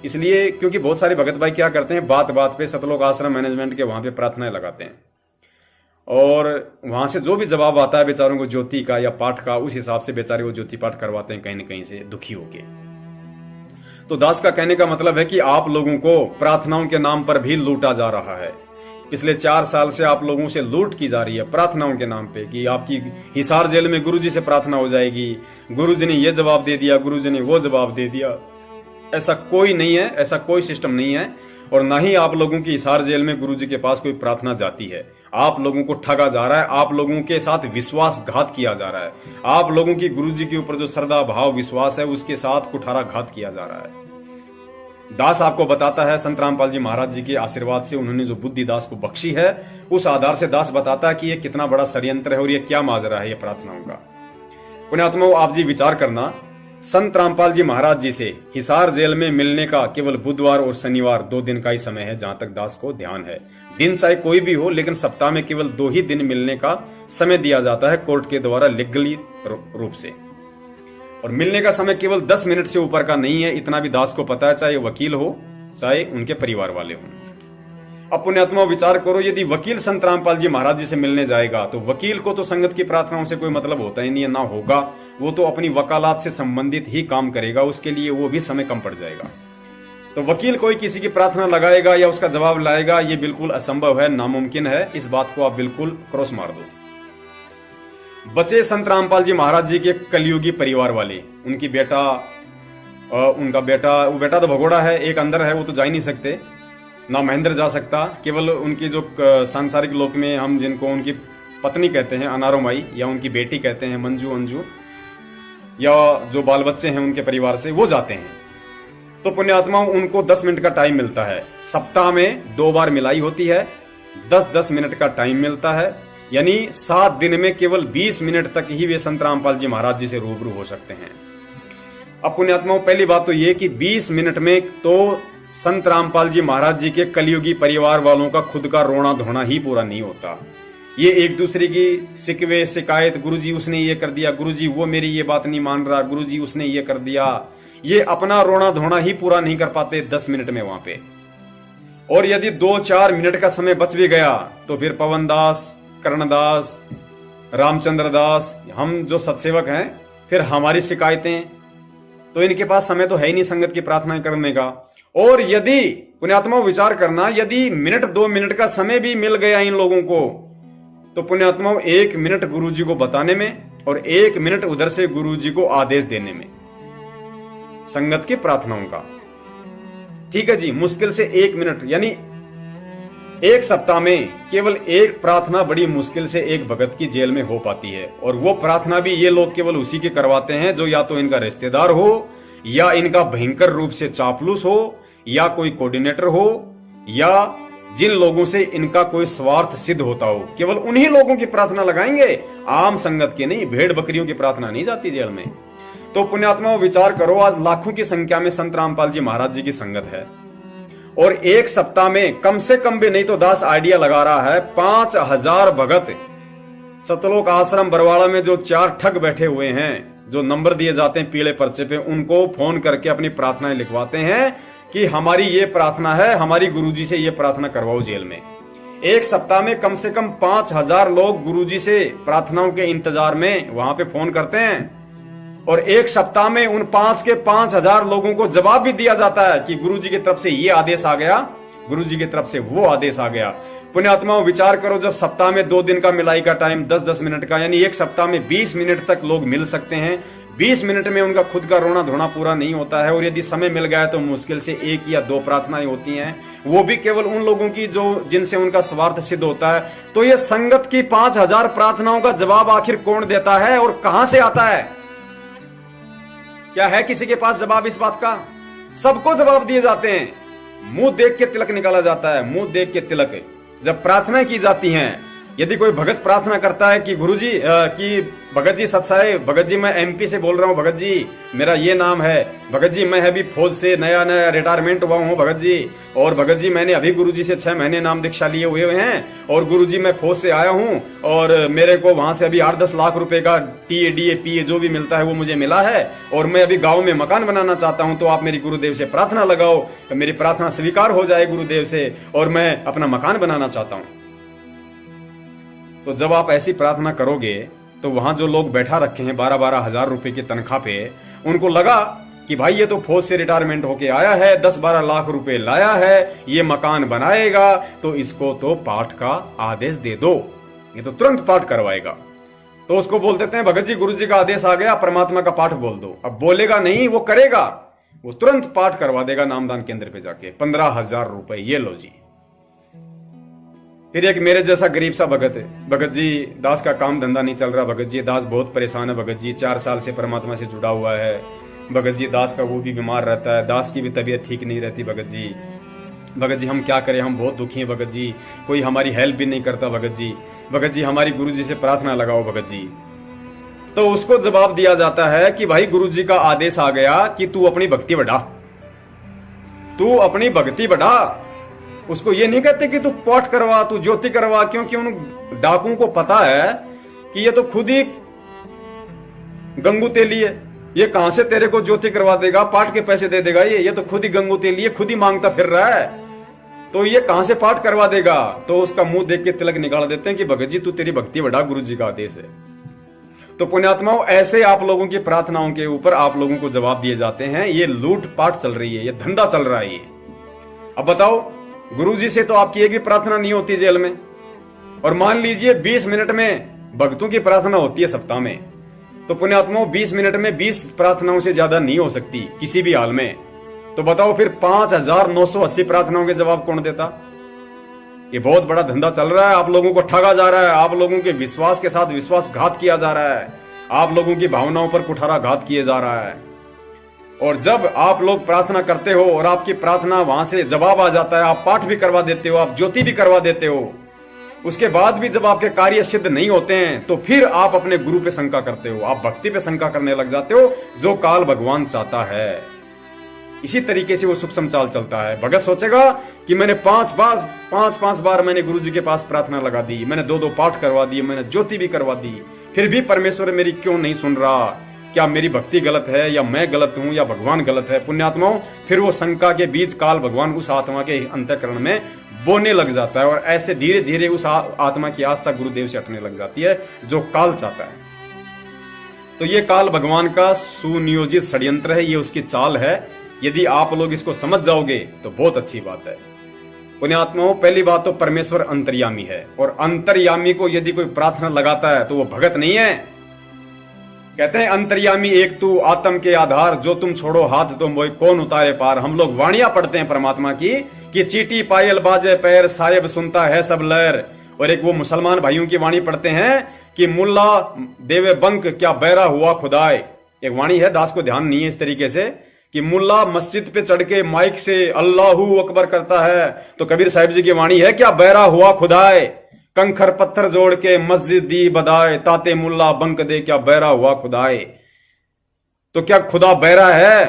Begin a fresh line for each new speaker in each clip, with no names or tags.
इसलिए क्योंकि बहुत सारे भगत भाई क्या करते हैं, बात बात पे सतलोक आश्रम मैनेजमेंट के वहां पे प्रार्थनाएं लगाते हैं और वहां से जो भी जवाब आता है बेचारों को ज्योति का या पाठ का, उस हिसाब से बेचारे वो ज्योति पाठ करवाते हैं कहीं न कहीं से दुखी होके। तो दास का कहने का मतलब है कि आप लोगों को प्रार्थनाओं के नाम पर भी लूटा जा रहा है। पिछले 4 साल से आप लोगों से लूट की जा रही है प्रार्थनाओं के नाम पे कि आपकी हिसार जेल में गुरुजी से प्रार्थना हो जाएगी, गुरुजी ने ये जवाब दे दिया, गुरुजी ने वो जवाब दे दिया। ऐसा कोई नहीं है, ऐसा कोई सिस्टम नहीं है और ना ही आप लोगों की हिसार जेल में गुरुजी के पास कोई प्रार्थना जाती है। आप लोगों को ठगा जा रहा है, आप लोगों के साथ विश्वासघात किया जा रहा है, आप लोगों की गुरुजी के ऊपर जो श्रद्धा भाव विश्वास है उसके साथ कुठाराघात किया जा रहा है। दास आपको बताता है, संत रामपाल जी महाराज जी के आशीर्वाद से उन्होंने जो बुद्धि दास को बख्शी है उस आधार से दास बताता है कि ये कितना बड़ा षड्यंत्र है और ये क्या माजरा है ये प्रार्थनाओं का। पुण्यात्माओं, आप जी विचार करना, संत रामपाल जी महाराज जी से हिसार जेल में मिलने का केवल बुधवार और शनिवार 2 दिन का ही समय है जहां तक दास को ध्यान है। दिन चाहे कोई भी हो, लेकिन सप्ताह में केवल 2 ही दिन मिलने का समय दिया जाता है कोर्ट के द्वारा लीगली रूप से, और मिलने का समय केवल 10 मिनट से ऊपर का नहीं है। इतना भी दास को पता है, चाहे वकील हो चाहे उनके परिवार वाले हों। अब पुण्यात्मा विचार करो, यदि वकील संत रामपाल जी महाराज जी से मिलने जाएगा तो वकील को तो संगत की प्रार्थनाओं से कोई मतलब होता ही नहीं है, ना होगा, वो तो अपनी वकालत से संबंधित ही काम करेगा, उसके लिए वो भी समय कम पड़ जाएगा। तो वकील कोई किसी की प्रार्थना लगाएगा या उसका जवाब लाएगा, ये बिल्कुल असंभव है, नामुमकिन है। इस बात को आप बिल्कुल क्रॉस मार दो। बचे संत रामपाल जी महाराज जी के कलयुगी परिवार वाले, उनकी बेटा, उनका बेटा, वो बेटा तो भगोड़ा है, एक अंदर है, वो तो जा ही नहीं सकते, ना महेंद्र जा सकता। केवल उनकी जो सांसारिक लोक में हम जिनको उनकी पत्नी कहते हैं अनारो माई, या उनकी बेटी कहते हैं मंजू अंजू, या जो बाल बच्चे हैं उनके परिवार से, वो जाते हैं। तो पुण्यात्माओं, उनको 10 मिनट का टाइम मिलता है। सप्ताह में 2 बार मिलाई होती है, 10-10 मिनट का टाइम मिलता है, यानी 7 दिन में केवल 20 मिनट तक ही वे संत रामपाल जी महाराज जी से रूबरू हो सकते हैं। अब पुण्यात्माओं, पहली बात तो ये कि 20 मिनट में तो संत रामपाल जी महाराज जी के कलयुगी परिवार वालों का खुद का रोना धोना ही पूरा नहीं होता। ये एक दूसरे की शिकवे शिकायत, गुरुजी उसने ये कर दिया, गुरुजी वो मेरी ये बात नहीं मान रहा, गुरुजी उसने ये कर दिया, ये अपना रोना धोना ही पूरा नहीं कर पाते 10 मिनट में वहां पे। और यदि 2-4 मिनट का समय बच भी गया तो फिर पवन दास, कर्णदास, रामचंद्र दास, हम जो सत्सेवक हैं, फिर हमारी शिकायतें, तो इनके पास समय तो है ही नहीं संगत की प्रार्थना करने का। और यदि पुण्यात्मा विचार करना, यदि 1-2 मिनट का समय भी मिल गया इन लोगों को, तो पुण्यात्मा 1 मिनट गुरुजी को बताने में और 1 मिनट उधर से गुरुजी को आदेश देने में संगत की प्रार्थनाओं का, ठीक है जी, मुश्किल से 1 मिनट, यानी 1 सप्ताह में केवल 1 प्रार्थना बड़ी मुश्किल से एक भगत की जेल में हो पाती है। और वो प्रार्थना भी ये लोग केवल उसी के करवाते हैं जो या तो इनका रिश्तेदार हो, या इनका भयंकर रूप से चापलूस हो, या कोई कोऑर्डिनेटर हो, या जिन लोगों से इनका कोई स्वार्थ सिद्ध होता हो, केवल उन्हीं लोगों की प्रार्थना लगाएंगे, आम संगत की नहीं, भेड़ बकरियों की प्रार्थना नहीं जाती जेल में। तो पुण्यात्माओं विचार करो, आज लाखों की संख्या में संत रामपाल जी महाराज जी की संगत है और 1 सप्ताह में कम से कम भी नहीं तो दास आइडिया लगा रहा है 5000 भगत सतलोक आश्रम बरवाड़ा में जो 4 ठग बैठे हुए हैं, जो नंबर दिए जाते हैं पीले पर्चे पे, उनको फोन करके अपनी प्रार्थनाएं लिखवाते हैं कि हमारी ये प्रार्थना है, हमारी गुरुजी से ये प्रार्थना करवाओ जेल में। 1 सप्ताह में कम से कम 5000 लोग गुरुजी से प्रार्थनाओं के इंतजार में वहां पे फोन करते हैं और 1 सप्ताह में उन 5 के 5000 लोगों को जवाब भी दिया जाता है कि गुरुजी की तरफ से ये आदेश आ गया, गुरुजी की तरफ से वो आदेश आ गया। पुण्यात्माओं विचार करो, जब सप्ताह में 2 दिन का मिलाई का टाइम 10-10 मिनट का, यानी 1 सप्ताह में 20 मिनट तक लोग मिल सकते हैं, 20 मिनट में उनका खुद का रोना धोना पूरा नहीं होता है। और यदि समय मिल गया तो मुश्किल से 1 या 2 प्रार्थनाएं होती हैं, वो भी केवल उन लोगों की जो जिनसे उनका स्वार्थ सिद्ध होता है। तो ये संगत की 5000 प्रार्थनाओं का जवाब आखिर कौन देता है और कहां से आता है? क्या है किसी के पास जवाब इस बात का? सबको जवाब दिए जाते हैं, मुंह देख के तिलक निकाला जाता है, मुंह देख के तिलक। जब प्रार्थना की जाती हैं यदि कोई भगत प्रार्थना करता है कि गुरुजी कि भगत जी सत्साई, भगत जी मैं एमपी से बोल रहा हूँ, भगत जी मेरा ये नाम है, भगत जी मैं अभी फौज से नया नया रिटायरमेंट हुआ हूँ भगत जी, और भगत जी मैंने अभी गुरुजी से 6 महीने नाम दीक्षा लिए हुए हैं, और गुरुजी मैं फौज से आया हूँ और मेरे को वहां से अभी 8-10 लाख रुपए का टीए डीए पीए जो भी मिलता है वो मुझे मिला है, और मैं अभी गाँव में मकान बनाना चाहता हूँ, तो आप मेरी गुरुदेव से प्रार्थना लगाओ, तो मेरी प्रार्थना स्वीकार हो जाए गुरुदेव से और मैं अपना मकान बनाना चाहता हूँ। तो जब आप ऐसी प्रार्थना करोगे तो वहां जो लोग बैठा रखे हैं 12-12 हजार रुपए की तनख्वाह पे, उनको लगा कि भाई ये तो फौज से रिटायरमेंट होके आया है, 10-12 लाख रुपए लाया है, ये मकान बनाएगा, तो इसको तो पाठ का आदेश दे दो, ये तो तुरंत पाठ करवाएगा। तो उसको बोल देते हैं भगत जी गुरु जी का आदेश आ गया, परमात्मा का पाठ बोल दो। अब बोलेगा नहीं, वो करेगा, वो तुरंत पाठ करवा देगा नामदान केंद्र पे जाके। 15,000 रुपए, ये लो जी। फिर एक मेरे जैसा गरीब सा भगत है, भगत जी दास का काम धंधा नहीं चल रहा, भगत जी दास बहुत परेशान है, भगत जी 4 साल से परमात्मा से जुड़ा हुआ है, भगत जी दास का वो भी बीमार रहता है, दास की भी तबीयत ठीक नहीं रहती, भगत जी हम क्या करें, हम बहुत दुखी हैं भगत जी, कोई हमारी हेल्प भी नहीं करता भगत जी हमारी गुरु जी से प्रार्थना लगाओ भगत जी। तो उसको जवाब दिया जाता है कि भाई गुरु जी का आदेश आ गया कि तू अपनी भक्ति बढ़ा, तू अपनी भक्ति बढ़ा। उसको ये नहीं कहते कि तू पाठ करवा, तू ज्योति करवा, क्योंकि उन डाकुओं को पता है कि ये तो खुद ही गंगू तेली है, ये कहां से तेरे को ज्योति करवा देगा, पाठ के पैसे दे देगा, ये तो खुद ही गंगू तेली है, खुद ही मांगता फिर रहा है, तो ये कहां से पाठ करवा देगा। तो उसका मुंह देख के तिलक निकाल देते हैं कि भगत जी तू तेरी भक्ति बढ़ा, गुरु जी का आदेश है। तो पुण्यात्माओं, ऐसे आप लोगों की प्रार्थनाओं के ऊपर आप लोगों को जवाब दिए जाते हैं। ये लूट पाट चल रही है, ये धंधा चल रहा है ये। अब बताओ, गुरुजी से तो आपकी एक भी प्रार्थना नहीं होती जेल में, और मान लीजिए 20 मिनट में भक्तों की प्रार्थना होती है सप्ताह में, तो पुण्यात्माओं 20 मिनट में 20 प्रार्थनाओं से ज्यादा नहीं हो सकती किसी भी हाल में। तो बताओ फिर 5,980 प्रार्थनाओं के जवाब कौन देता। ये बहुत बड़ा धंधा चल रहा है, आप लोगों को ठगा जा रहा है, आप लोगों के विश्वास के साथ विश्वासघात किया जा रहा है, आप लोगों की भावनाओं पर कुठाराघात किए जा रहा है। और जब आप लोग प्रार्थना करते हो और आपकी प्रार्थना वहां से जवाब आ जाता है, आप पाठ भी करवा देते हो, आप ज्योति भी करवा देते हो, उसके बाद भी जब आपके कार्य सिद्ध नहीं होते हैं तो फिर आप अपने गुरु पे शंका करते हो, आप भक्ति पे शंका करने लग जाते हो, जो काल भगवान चाहता है। इसी तरीके से वो सूक्ष्म चाल चलता है। भगत सोचेगा कि मैंने 5 बार मैंने गुरु जी के पास प्रार्थना लगा दी, मैंने 2 पाठ करवा दिए, मैंने ज्योति भी करवा दी, फिर भी परमेश्वर मेरी क्यों नहीं सुन रहा, क्या मेरी भक्ति गलत है, या मैं गलत हूं, या भगवान गलत है। पुण्यात्माओं, फिर वो शंका के बीच काल भगवान उस आत्मा के अंतःकरण में बोने लग जाता है, और ऐसे धीरे धीरे उस आत्मा की आस्था गुरुदेव से हटने लग जाती है, जो काल चाहता है। तो ये काल भगवान का सुनियोजित षड्यंत्र है, ये उसकी चाल है। यदि आप लोग इसको समझ जाओगे तो बहुत अच्छी बात है। पुण्यात्माओं, पहली बात तो परमेश्वर अंतर्यामी है, और अंतर्यामी को यदि कोई प्रार्थना लगाता है तो वो भगत नहीं है। कहते हैं अंतर्यामी एक तू आत्म के आधार, जो तुम छोड़ो हाथ तो मोय कौन उतारे पार। हम लोग वाणियां पढ़ते हैं परमात्मा की कि चीटी पायल बाजे पैर, साहेब सुनता है सब लहर। और एक वो मुसलमान भाइयों की वाणी पढ़ते हैं कि मुल्ला देवे बंक क्या बैरा हुआ खुदाए। एक वाणी है, दास को ध्यान नहीं है इस तरीके से, कि मुल्ला मस्जिद पे चढ़ के माइक से अल्लाहू अकबर करता है, तो कबीर साहिब जी की वाणी है क्या बैरा हुआ खुदाए। कंखर पत्थर जोड़ के मस्जिद दी बदाए, ताते मुल्ला बंक दे क्या बैरा हुआ खुदाए। तो क्या खुदा बैरा है?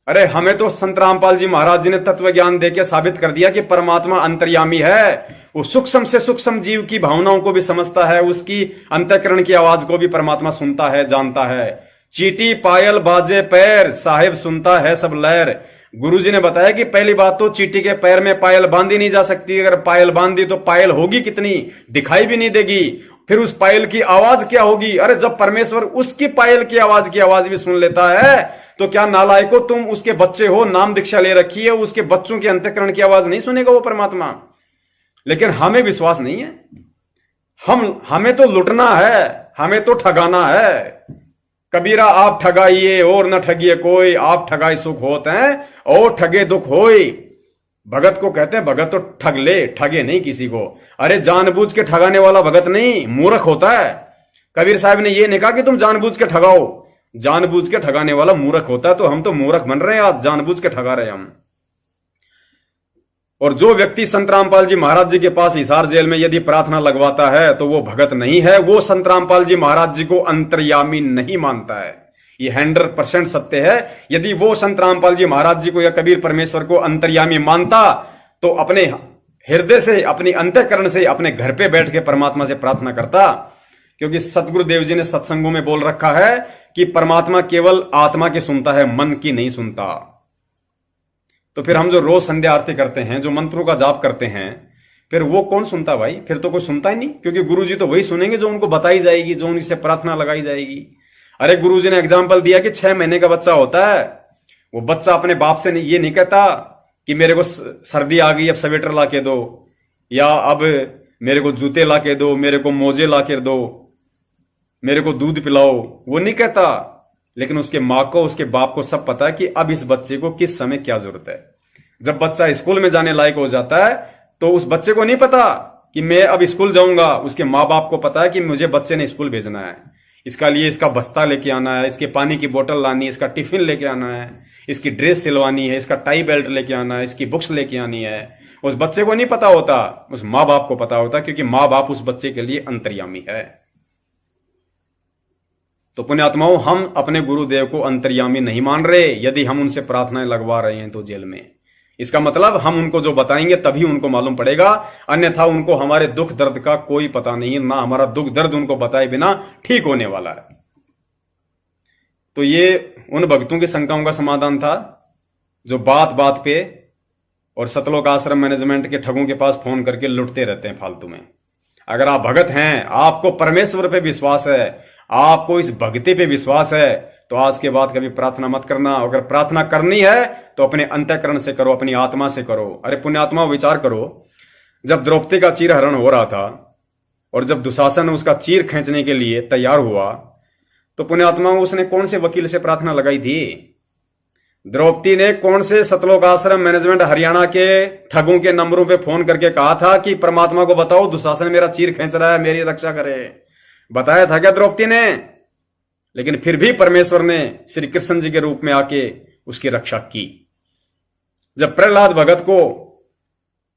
अरे हमें तो संत रामपाल जी महाराज जी ने तत्व ज्ञान देके साबित कर दिया कि परमात्मा अंतर्यामी है। वो सूक्ष्म से सूक्ष्म जीव की भावनाओं को भी समझता है, उसकी अंतःकरण की आवाज को भी परमात्मा सुनता है, जानता है। चीटी पायल बाजे पैर, साहिब सुनता है सब लहर। गुरुजी ने बताया कि पहली बात तो चीटी के पैर में पायल बांधी नहीं जा सकती, अगर पायल बांधी तो पायल होगी कितनी, दिखाई भी नहीं देगी। फिर उस पायल की आवाज क्या होगी? अरे जब परमेश्वर उसकी पायल की आवाज भी सुन लेता है, तो क्या नालायको तुम उसके बच्चे हो, नाम दीक्षा ले रखी है, उसके बच्चों के अंतःकरण की आवाज नहीं सुनेगा वो परमात्मा? लेकिन हमें विश्वास नहीं है, हमें तो लुटना है, हमें तो ठगाना है। कबीरा आप ठगाइए और न ठगिए कोई, आप ठगाई सुख होते हैं और ठगे दुख होई। भगत को कहते हैं भगत तो ठग ले, ठगे नहीं किसी को। अरे जानबूझ के ठगाने वाला भगत नहीं, मूर्ख होता है। कबीर साहब ने ये नहीं कहा कि तुम जानबूझ के ठगाओ, जानबूझ के ठगाने वाला मूर्ख होता है। तो हम तो मूर्ख बन रहे हैं आज, जानबूझ के ठगा रहे हम। और जो व्यक्ति संत रामपाल जी महाराज जी के पास हिसार जेल में यदि प्रार्थना लगवाता है तो वो भगत नहीं है, वो संत रामपाल जी महाराज जी को अंतर्यामी नहीं मानता है। ये 100% सत्य है। यदि वो संत रामपाल जी महाराज जी को या कबीर परमेश्वर को अंतर्यामी मानता तो अपने हृदय से, अपनी अंतःकरण से, अपने घर पे बैठ के परमात्मा से प्रार्थना करता। क्योंकि सतगुरुदेव जी ने सत्संगों में बोल रखा है कि परमात्मा केवल आत्मा की सुनता है, मन की नहीं सुनता। तो फिर हम जो रोज संध्या आरती करते हैं, जो मंत्रों का जाप करते हैं, फिर वो कौन सुनता भाई? फिर तो कोई सुनता ही नहीं, क्योंकि गुरुजी तो वही सुनेंगे जो उनको बताई जाएगी, जो उनसे प्रार्थना लगाई जाएगी। अरे गुरुजी ने एग्जाम्पल दिया कि 6 महीने का बच्चा होता है, वो बच्चा अपने बाप से ये नहीं कहता कि मेरे को सर्दी आ गई अब स्वेटर ला के दो, या अब मेरे को जूते ला के दो, मेरे को मोजे ला के दो, मेरे को दूध पिलाओ, वो नहीं कहता। लेकिन उसके माँ को, उसके बाप को सब पता है कि अब इस बच्चे को किस समय क्या जरूरत है। जब बच्चा स्कूल में जाने लायक हो जाता है तो उस बच्चे को नहीं पता कि मैं अब स्कूल जाऊंगा, उसके माँ बाप को पता है कि मुझे बच्चे ने स्कूल भेजना है, इसका लिए इसका बस्ता लेके आना है, इसके पानी की बोतल लानी है, इसका टिफिन लेके आना है, इसकी ड्रेस सिलवानी है, इसका टाई बेल्ट लेके आना है, इसकी बुक्स लेके आनी है। उस बच्चे को नहीं पता होता, उस माँ बाप को पता होता, क्योंकि माँ बाप उस बच्चे के लिए अंतर्यामी है। तो पुण्यात्माओं, हम अपने गुरुदेव को अंतर्यामी नहीं मान रहे यदि हम उनसे प्रार्थनाएं लगवा रहे हैं तो जेल में। इसका मतलब हम उनको जो बताएंगे तभी उनको मालूम पड़ेगा, अन्यथा उनको हमारे दुख दर्द का कोई पता नहीं है, ना हमारा दुख दर्द उनको बताए बिना ठीक होने वाला है। तो ये उन भक्तों की शंकाओं का समाधान था जो बात बात पे और सतलोक आश्रम मैनेजमेंट के ठगों के पास फोन करके लुटते रहते हैं फालतू में। अगर आप भगत हैं, आपको परमेश्वर पे विश्वास है, आपको इस भक्ति पे विश्वास है, तो आज के बाद कभी प्रार्थना मत करना। अगर प्रार्थना करनी है तो अपने अंतःकरण से करो, अपनी आत्मा से करो। अरे पुण्यात्मा, विचार करो, जब द्रौपदी का चीरहरण हो रहा था और जब दुशासन उसका चीर खींचने के लिए तैयार हुआ तो पुण्यात्मा उसने कौन से वकील से प्रार्थना लगाई थी? द्रौपदी ने कौन से सतलोक आश्रम मैनेजमेंट हरियाणा के ठगों के नंबरों पे फोन करके कहा था कि परमात्मा को बताओ दुशासन मेरा चीर खींच रहा है, मेरी रक्षा करे? बताया था क्या द्रौपदी ने? लेकिन फिर भी परमेश्वर ने श्री कृष्ण जी के रूप में आके उसकी रक्षा की। जब प्रहलाद भगत को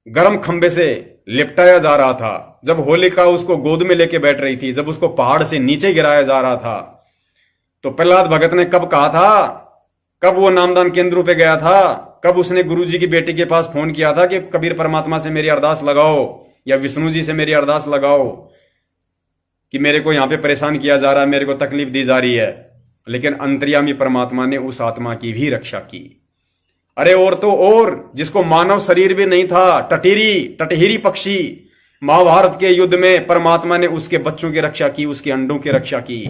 गर्म खंबे से लिपटाया जा रहा था, जब होलिका उसको गोद में लेके बैठ रही थी, जब उसको पहाड़ से नीचे गिराया जा रहा था, तो प्रहलाद भगत ने कब कहा था? कब वो नामदान केंद्रों पे गया था? कब उसने गुरुजी की बेटी के पास फोन किया था कि कबीर परमात्मा से मेरी अरदास लगाओ या विष्णु जी से मेरी अरदास लगाओ कि मेरे को यहां पे परेशान किया जा रहा है, मेरे को तकलीफ दी जा रही है? लेकिन अंतर्यामी परमात्मा ने उस आत्मा की भी रक्षा की। अरे और तो और, जिसको मानव शरीर भी नहीं था, टटहीरी पक्षी, महाभारत के युद्ध में परमात्मा ने उसके बच्चों की रक्षा की, उसके अंडों की रक्षा की।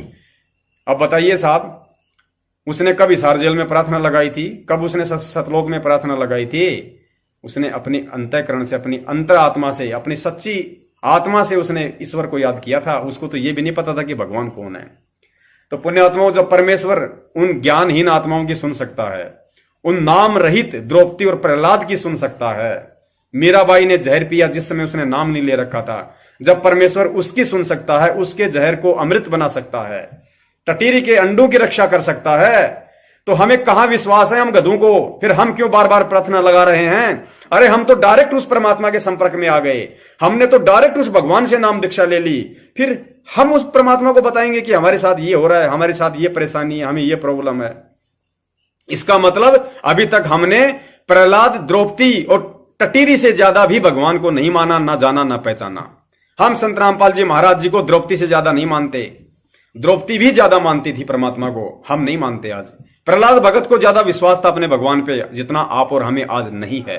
अब बताइए साहब, उसने कब हिसार जेल में प्रार्थना लगाई थी? कब उसने सतलोक में प्रार्थना लगाई थी? उसने अपनी अंतःकरण से, अपनी अंतर आत्मा से, अपनी सच्ची आत्मा से उसने ईश्वर को याद किया था। उसको तो यह भी नहीं पता था कि भगवान कौन है। तो पुण्यात्माओं, जब परमेश्वर उन ज्ञानहीन आत्माओं की सुन सकता है, उन नाम रहित द्रौपदी और प्रहलाद की सुन सकता है, मीराबाई ने जहर पिया जिस समय उसने नाम नहीं ले रखा था, जब परमेश्वर उसकी सुन सकता है, उसके जहर को अमृत बना सकता है, टटीरी के अंडों की रक्षा कर सकता है, तो हमें कहां विश्वास है हम गधों को? फिर हम क्यों बार बार प्रार्थना लगा रहे हैं? अरे हम तो डायरेक्ट उस परमात्मा के संपर्क में आ गए, हमने तो डायरेक्ट उस भगवान से नाम दीक्षा ले ली। फिर हम उस परमात्मा को बताएंगे कि हमारे साथ ये हो रहा है, हमारे साथ ये परेशानी है, हमें ये प्रॉब्लम है। इसका मतलब अभी तक हमने प्रहलाद, द्रौपदी और टटीरी से ज्यादा भी भगवान को नहीं माना, ना जाना, ना पहचाना। हम संत रामपाल जी महाराज जी को द्रौपदी से ज्यादा नहीं मानते, द्रौपदी भी ज्यादा मानती थी परमात्मा को, हम नहीं मानते आज। प्रहलाद भगत को ज्यादा विश्वास था अपने भगवान पे, जितना आप और हमें आज नहीं है।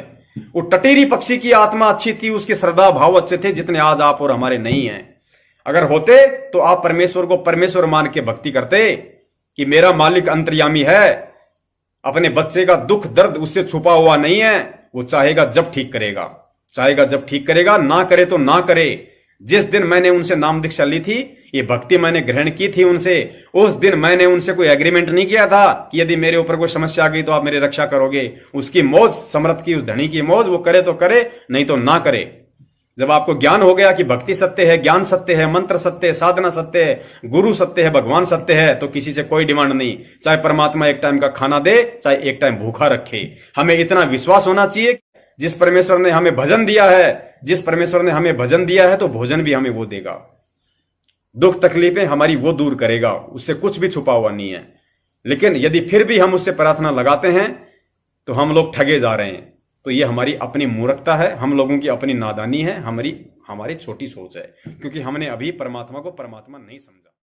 वो टटीरी पक्षी की आत्मा अच्छी थी, उसके श्रद्धा भाव अच्छे थे, जितने आज आप और हमारे नहीं है। अगर होते तो आप परमेश्वर को परमेश्वर मान के भक्ति करते कि मेरा मालिक अंतर्यामी है, अपने बच्चे का दुख दर्द उससे छुपा हुआ नहीं है, वो चाहेगा जब ठीक करेगा, चाहेगा जब ठीक करेगा, ना करे तो ना करे। जिस दिन मैंने उनसे नाम दीक्षा ली थी, ये भक्ति मैंने ग्रहण की थी उनसे, उस दिन मैंने उनसे कोई एग्रीमेंट नहीं किया था कि यदि मेरे ऊपर कोई समस्या आ गई तो आप मेरी रक्षा करोगे। उसकी मौज, समर्थ की, उस धनी की मौज, वो करे तो करे, नहीं तो ना करे। जब आपको ज्ञान हो गया कि भक्ति सत्य है, ज्ञान सत्य है, मंत्र सत्य है, साधना सत्य है, गुरु सत्य है, भगवान सत्य है, तो किसी से कोई डिमांड नहीं, चाहे परमात्मा एक टाइम का खाना दे, चाहे एक टाइम भूखा रखे। हमें इतना विश्वास होना चाहिए जिस परमेश्वर ने हमें भजन दिया है, जिस परमेश्वर ने हमें भजन दिया है तो भोजन भी हमें वो देगा। दुख तकलीफें हमारी वो दूर करेगा, उससे कुछ भी छुपा हुआ नहीं है। लेकिन यदि फिर भी हम उससे प्रार्थना लगाते हैं तो हम लोग ठगे जा रहे हैं। तो ये हमारी अपनी मूर्खता है, हम लोगों की अपनी नादानी है, हमारी छोटी सोच है, क्योंकि हमने अभी परमात्मा को परमात्मा नहीं समझा।